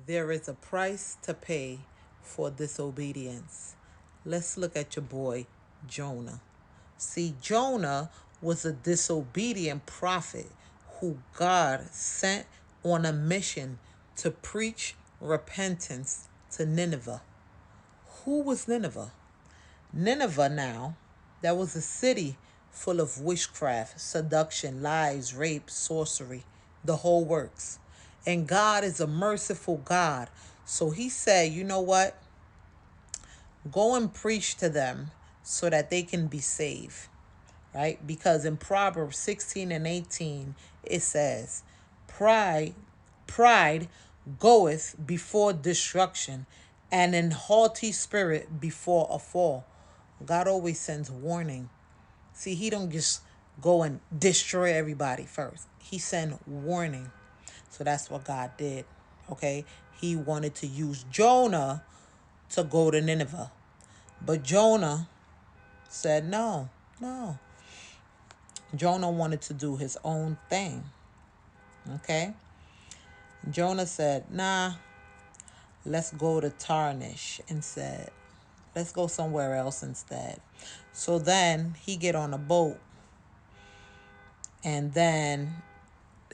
There is a price to pay for disobedience. Let's look at your boy, Jonah. See, Jonah was a disobedient prophet who God sent on a mission to preach repentance to Nineveh. Who was Nineveh? Nineveh, now, that was a city full of witchcraft, seduction, lies, rape, sorcery, the whole works. And God is a merciful God. So he said, you know what? Go and preach to them so that they can be saved. Right? Because in Proverbs 16 and 18, it says, Pride, pride goeth before destruction, and an haughty spirit before a fall. God always sends warning. See, he don't just go and destroy everybody first. He sent warning. So that's what God did. Okay? He wanted to use Jonah to go to Nineveh. But Jonah said no, no. Jonah wanted to do his own thing. Okay? Jonah said, nah, let's go to Tarnish instead. Let's go somewhere else instead. So then he get on a boat, and then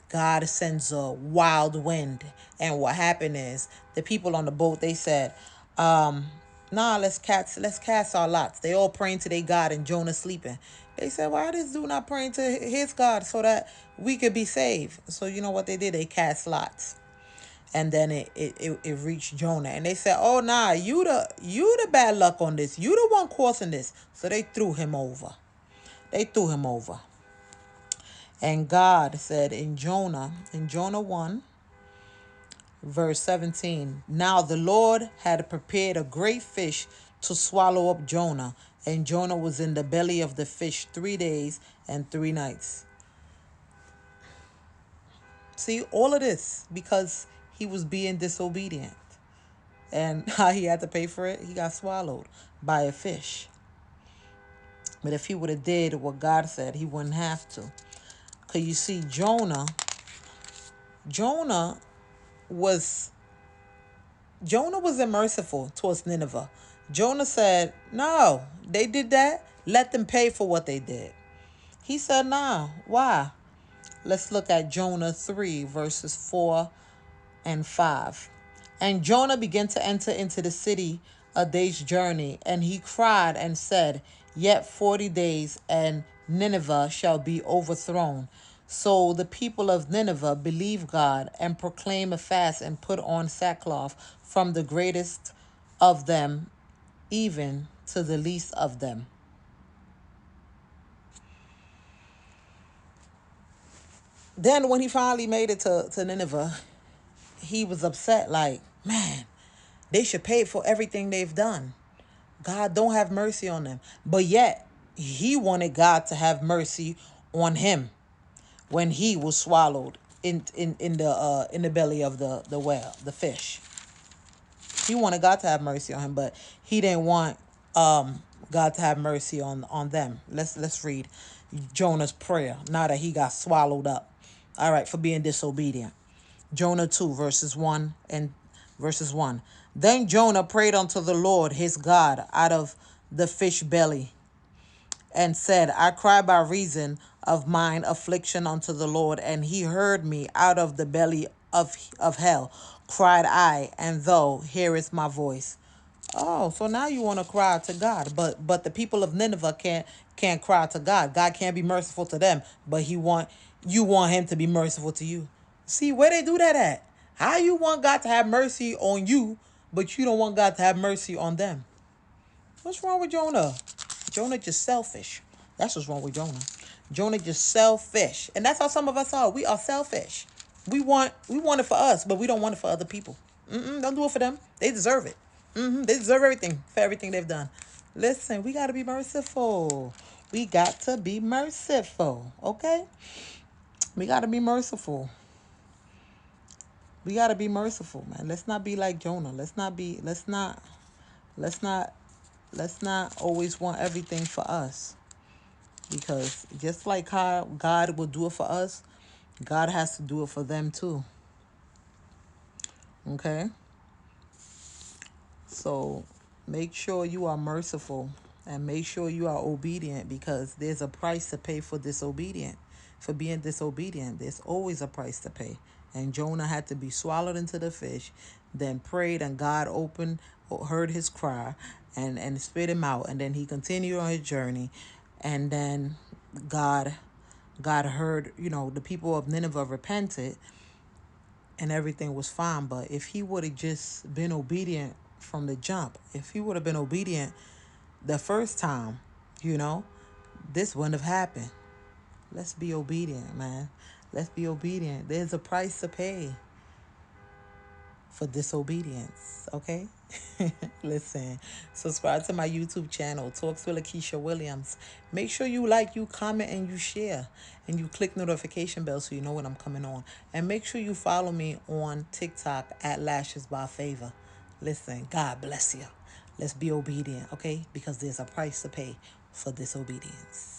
God sends a wild wind. And what happened is the people on the boat, they said, nah, let's cast our lots. They all praying to their God, and Jonah sleeping. They said, why this dude not praying to his God so that we could be saved? So you know what they did? They cast lots. And then it reached Jonah. And they said, oh nah, you the bad luck on this. You the one causing this. So they threw him over. They threw him over. And God said in Jonah 1, verse 17, now the Lord had prepared a great fish to swallow up Jonah, and Jonah was in the belly of the fish 3 days and 3 nights. See, all of this because he was being disobedient. And how he had to pay for it, he got swallowed by a fish. But if he would have did what God said, he wouldn't have to. Because you see, Jonah was Jonah was unmerciful towards Nineveh. Jonah said, no, they did that. Let them pay for what they did. He said, nah, why? Let's look at Jonah 3, verses 4 and 5. And Jonah began to enter into the city a day's journey, and he cried and said, yet 40 days, and Nineveh shall be overthrown. So the people of Nineveh believed God and proclaimed a fast and put on sackcloth, from the greatest of them even to the least of them. Then when he finally made it to Nineveh, he was upset, like, man, they should pay for everything they've done. God don't have mercy on them. But yet, he wanted God to have mercy on him when he was swallowed in the belly of the whale, the fish. He wanted God to have mercy on him, but he didn't want God to have mercy on them. Let's read Jonah's prayer now that he got swallowed up. All right, for being disobedient. Jonah 2, verses 1. Then Jonah prayed unto the Lord his God out of the fish belly, and said, I cry by reason of mine affliction unto the Lord, and he heard me out of the belly of hell. Cried I, and thou hearest my voice. Oh, so now you want to cry to God, but the people of Nineveh can't cry to God. God can't be merciful to them, but you want him to be merciful to you. See where they do that at? How you want God to have mercy on you, but you don't want God to have mercy on them? What's wrong with Jonah? Jonah just selfish. That's what's wrong with Jonah. Jonah just selfish. And that's how some of us are. We are selfish. We want it for us, but we don't want it for other people. Don't do it for them. They deserve it. They deserve everything for everything they've done. Listen, we got to be merciful. We got to be merciful. Okay? We got to be merciful. We got to be merciful, man. Let's not be like Jonah. Let's not always want everything for us. Because just like how God will do it for us, God has to do it for them too. Okay? So make sure you are merciful and make sure you are obedient, because there's a price to pay for disobedient. For being disobedient, there's always a price to pay. And Jonah had to be swallowed into the fish, then prayed, and God heard his cry, and spit him out. And then he continued on his journey. And then God God heard, the people of Nineveh repented, and everything was fine. But if he would have just been obedient from the jump, if he would have been obedient the first time, you know, this wouldn't have happened. Let's be obedient, man. Let's be obedient. There's a price to pay for disobedience, okay? Listen, subscribe to my YouTube channel, Talks with Lakeisha Williams. Make sure you like, you comment, and you share. And you click notification bell so you know when I'm coming on. And make sure you follow me on TikTok at lashesbyfavor. Listen, God bless you. Let's be obedient, okay? Because there's a price to pay for disobedience.